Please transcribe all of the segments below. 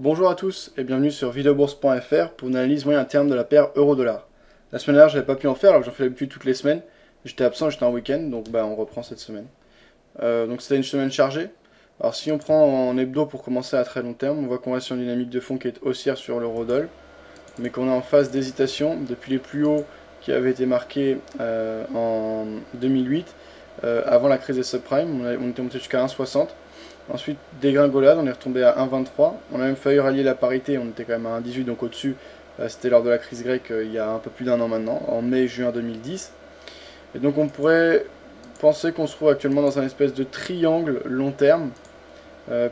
Bonjour à tous et bienvenue sur videobourse.fr pour une analyse moyen terme de la paire euro-dollar. La semaine dernière, j'avais pas pu en faire alors que j'en fais d'habitude toutes les semaines. J'étais absent, j'étais en week-end, donc on reprend cette semaine. Donc c'était une semaine chargée. Alors si on prend en hebdo pour commencer à très long terme, on voit qu'on reste sur une dynamique de fond qui est haussière sur l'euro-dollar, mais qu'on est en phase d'hésitation depuis les plus hauts qui avaient été marqués en 2008, avant la crise des subprimes. On était monté jusqu'à 1,60. Ensuite, dégringolade, on est retombé à 1,23. On a même failli rallier la parité, on était quand même à 1,18, donc au-dessus. C'était lors de la crise grecque il y a un peu plus d'un an maintenant, en mai-juin 2010. Et donc on pourrait penser qu'on se trouve actuellement dans un espèce de triangle long terme,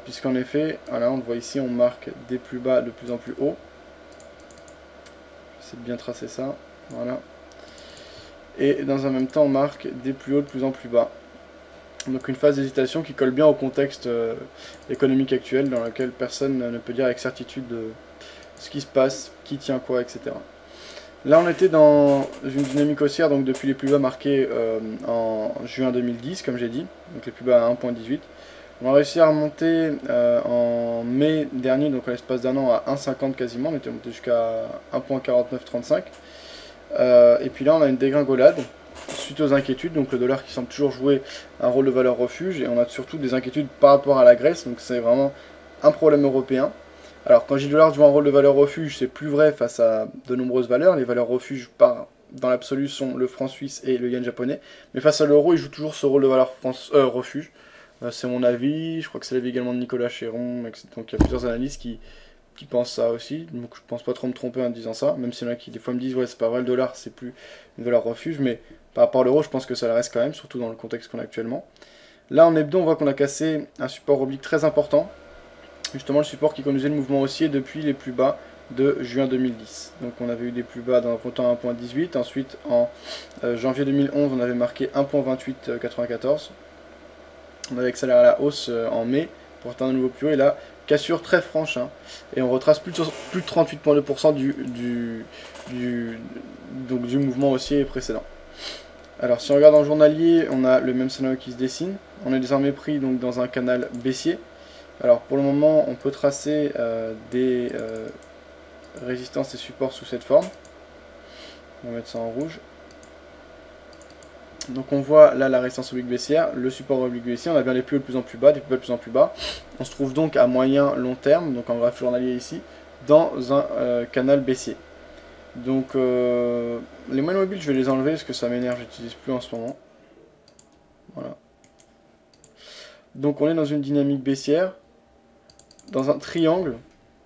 puisqu'en effet, voilà, on voit ici, on marque des plus bas de plus en plus haut. J'essaie de bien tracer ça, voilà. Et dans un même temps, on marque des plus hauts de plus en plus bas. Donc une phase d'hésitation qui colle bien au contexte économique actuel dans lequel personne ne peut dire avec certitude ce qui se passe, qui tient quoi, etc. Là on était dans une dynamique haussière donc depuis les plus bas marqués en juin 2010 comme j'ai dit, donc les plus bas à 1,18. On a réussi à remonter en mai dernier, donc à l'espace d'un an, à 1,50 quasiment, on était monté jusqu'à 1,4935. Et puis là on a une dégringolade suite aux inquiétudes, donc le dollar qui semble toujours jouer un rôle de valeur refuge, et on a surtout des inquiétudes par rapport à la Grèce, donc c'est vraiment un problème européen. Alors quand je dis le dollar joue un rôle de valeur refuge, c'est plus vrai face à de nombreuses valeurs, les valeurs refuge dans l'absolu sont le franc suisse et le yen japonais, mais face à l'euro il joue toujours ce rôle de valeur refuge. C'est mon avis, je crois que c'est l'avis également de Nicolas Chéron, etc. Donc il y a plusieurs analystes qui pensent ça aussi, donc je pense pas trop me tromper en disant ça, même s'il y en a qui des fois me disent ouais c'est pas vrai le dollar c'est plus une valeur refuge, mais par rapport à l'euro je pense que ça le reste quand même, surtout dans le contexte qu'on a actuellement. Là en hebdo on voit qu'on a cassé un support oblique très important, justement le support qui conduisait le mouvement haussier depuis les plus bas de juin 2010. Donc on avait eu des plus bas dans un premier temps à 1.18, ensuite en janvier 2011 on avait marqué 1.2894, on avait accéléré à la hausse en mai pour atteindre un nouveau plus haut, et là cassure très franche, hein, et on retrace plus de 38,2% du mouvement haussier précédent. Alors si on regarde en journalier, on a le même scénario qui se dessine. On est désormais pris donc dans un canal baissier. Alors pour le moment, on peut tracer des résistances et supports sous cette forme. On va mettre ça en rouge. Donc on voit là la résistance oblique baissière, le support oblique baissier, on a bien les plus hauts de plus en plus bas, des plus bas de plus en plus bas. On se trouve donc à moyen long terme, donc en graphe journalier ici, dans un canal baissier. Donc les moyennes mobiles je vais les enlever parce que ça m'énerve, j'utilise plus en ce moment. Voilà. Donc on est dans une dynamique baissière, dans un triangle.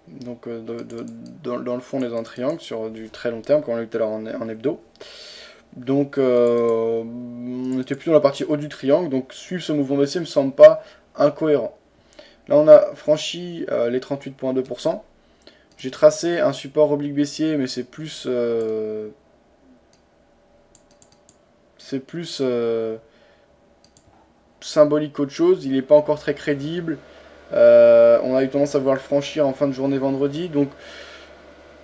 Donc dans le fond on est dans un triangle sur du très long terme, comme on l'a vu tout à l'heure en hebdo. Donc on était plus dans la partie haut du triangle, donc suivre ce mouvement baissier me semble pas incohérent. Là on a franchi les 38,2%. J'ai tracé un support oblique baissier, mais c'est plus symbolique qu'autre chose. Il n'est pas encore très crédible. On a eu tendance à vouloir le franchir en fin de journée vendredi, donc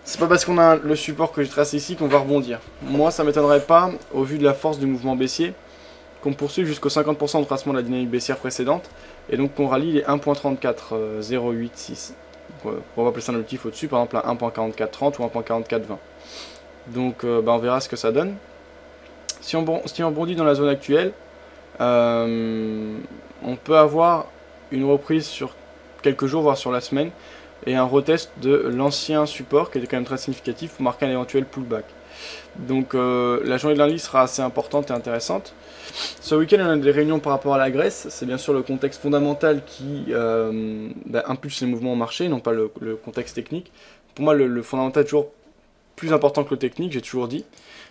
c'est pas parce qu'on a le support que j'ai tracé ici qu'on va rebondir. Moi, ça m'étonnerait pas, au vu de la force du mouvement baissier, qu'on poursuive jusqu'au 50% de tracement de la dynamique baissière précédente, et donc qu'on rallie les 1.34 on va appeler ça un objectif au-dessus, par exemple à 1.4430 ou 1.4420. Donc on verra ce que ça donne. Si on bondit dans la zone actuelle, on peut avoir une reprise sur quelques jours, voire sur la semaine, et un retest de l'ancien support qui était quand même très significatif pour marquer un éventuel pullback. Donc la journée de lundi sera assez importante et intéressante. Ce week-end on a des réunions par rapport à la Grèce, c'est bien sûr le contexte fondamental qui impulse les mouvements au marché, non pas le contexte technique. Pour moi le fondamental est toujours plus important que le technique, j'ai toujours dit.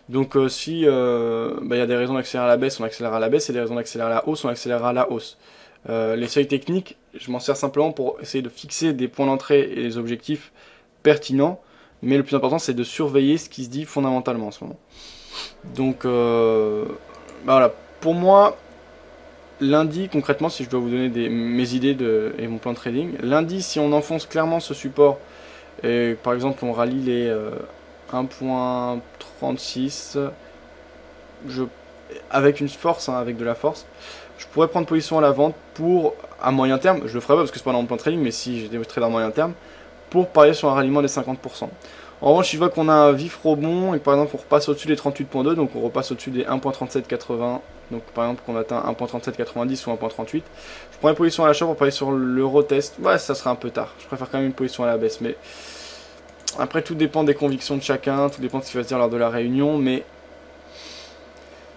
Donc si y a des raisons d'accélérer à la baisse, on accélérera à la baisse, et des raisons d'accélérer à la hausse, on accélérera à la hausse. Les seuils techniques, je m'en sers simplement pour essayer de fixer des points d'entrée et des objectifs pertinents, mais le plus important c'est de surveiller ce qui se dit fondamentalement en ce moment. Donc voilà, pour moi, lundi concrètement, si je dois vous donner mes idées et mon plan de trading, lundi si on enfonce clairement ce support, et par exemple on rallie les 1.36, avec une force, hein, avec de la force, je pourrais prendre position à la vente pour, à moyen terme, je le ferai pas parce que c'est pas dans mon plan de trading, mais si j'ai des trades à moyen terme, pour parier sur un ralliement des 50%. En revanche, si je vois qu'on a un vif rebond et que par exemple on repasse au-dessus des 38.2, donc on repasse au-dessus des 1.3780, donc par exemple qu'on atteint 1.3790 ou 1.38, je prends une position à l'achat pour parier sur l'euro test. Ouais, ça sera un peu tard. Je préfère quand même une position à la baisse, mais après tout dépend des convictions de chacun, tout dépend de ce qui va se dire lors de la réunion, mais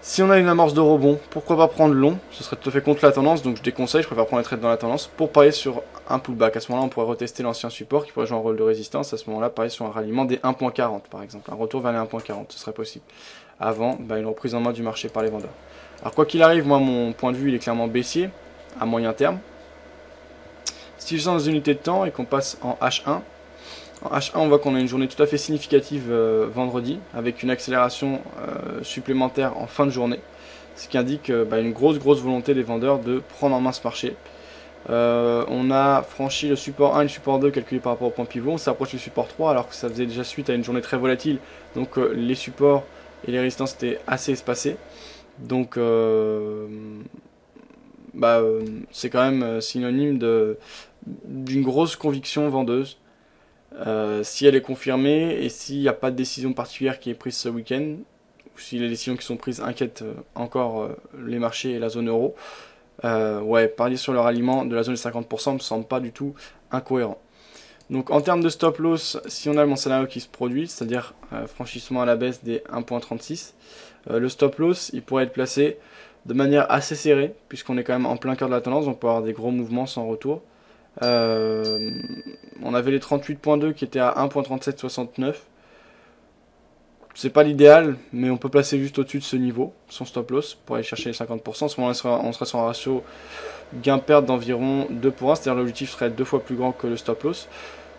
si on a une amorce de rebond, pourquoi pas prendre long? Ce serait tout à fait contre la tendance, donc je déconseille, je préfère prendre les trades dans la tendance pour parier sur un pullback. À ce moment-là, on pourrait retester l'ancien support qui pourrait jouer un rôle de résistance. À ce moment-là, parier sur un ralliement des 1.40 par exemple, un retour vers les 1.40, ce serait possible. Avant, une reprise en main du marché par les vendeurs. Alors quoi qu'il arrive, moi mon point de vue il est clairement baissier, à moyen terme. Si je sens dans une unité de temps et qu'on passe en H1, on voit qu'on a une journée tout à fait significative vendredi, avec une accélération supplémentaire en fin de journée, ce qui indique une grosse volonté des vendeurs de prendre en main ce marché. On a franchi le support 1 et le support 2 calculé par rapport au point pivot, on s'approche du support 3 alors que ça faisait déjà suite à une journée très volatile, donc les supports et les résistances étaient assez espacés. Donc c'est quand même synonyme d'une grosse conviction vendeuse. Si elle est confirmée et s'il n'y a pas de décision particulière qui est prise ce week-end, ou si les décisions qui sont prises inquiètent encore les marchés et la zone euro, parier sur le ralliement de la zone des 50% ne me semble pas du tout incohérent. Donc en termes de stop loss, si on a mon scénario qui se produit, c'est-à-dire franchissement à la baisse des 1.36, le stop loss il pourrait être placé de manière assez serrée, puisqu'on est quand même en plein cœur de la tendance, donc on peut avoir des gros mouvements sans retour. On avait les 38.2 qui étaient à 1.3769. C'est pas l'idéal, mais on peut placer juste au-dessus de ce niveau, son stop loss, pour aller chercher les 50%. À ce moment-là, on serait sur un ratio gain-perte d'environ 2 pour 1, c'est-à-dire l'objectif serait 2 fois plus grand que le stop loss.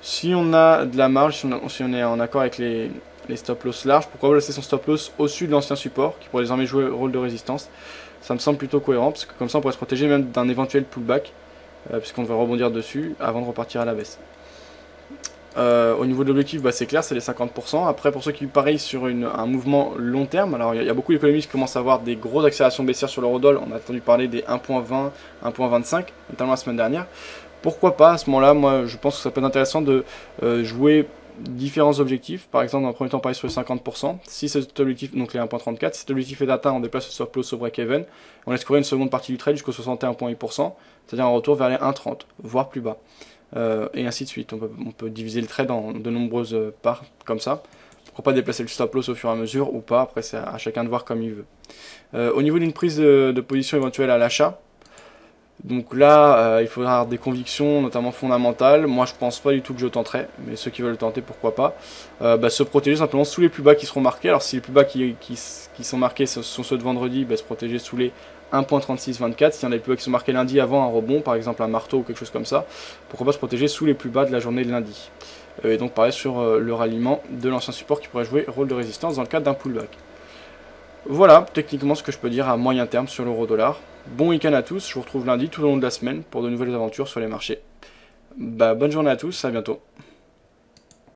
Si on a de la marge, si on est en accord avec les stop loss larges, pourquoi placer son stop loss au-dessus de l'ancien support, qui pourrait désormais jouer le rôle de résistance? Ça me semble plutôt cohérent, parce que comme ça on pourrait se protéger même d'un éventuel pullback, puisqu'on devrait rebondir dessus avant de repartir à la baisse. Au niveau de l'objectif, c'est clair, c'est les 50%. Après, pour ceux qui parient sur un mouvement long terme, alors il y a beaucoup d'économistes qui commencent à avoir des grosses accélérations baissières sur l'eurodoll. On a entendu parler des 1.20, 1.25, notamment la semaine dernière. Pourquoi pas à ce moment-là? Moi, je pense que ça peut être intéressant de jouer différents objectifs. Par exemple, dans un premier temps, parier sur les 50%. Si cet objectif, donc les 1.34, si cet objectif est atteint, on déplace le stop loss au break-even. On laisse courir une seconde partie du trade jusqu'au 61.8%, c'est-à-dire un retour vers les 1.30, voire plus bas. Et ainsi de suite. On peut diviser le trade en de nombreuses parts comme ça. Pourquoi pas déplacer le stop loss au fur et à mesure ou pas, après c'est à chacun de voir comme il veut. Au niveau d'une prise de position éventuelle à l'achat, donc là il faudra avoir des convictions notamment fondamentales. Moi je pense pas du tout que je tenterai, mais ceux qui veulent le tenter pourquoi pas. Se protéger simplement sous les plus bas qui seront marqués. Alors si les plus bas qui sont marqués sont ceux de vendredi, se protéger sous les 1.3624, s'il y en a des plus bas qui sont marqués lundi avant un rebond, par exemple un marteau ou quelque chose comme ça, pourquoi pas se protéger sous les plus bas de la journée de lundi. Et donc pareil sur le ralliement de l'ancien support qui pourrait jouer rôle de résistance dans le cadre d'un pullback. Voilà techniquement ce que je peux dire à moyen terme sur l'euro-dollar. Bon week-end à tous, je vous retrouve lundi tout au long de la semaine pour de nouvelles aventures sur les marchés. Bonne journée à tous, à bientôt.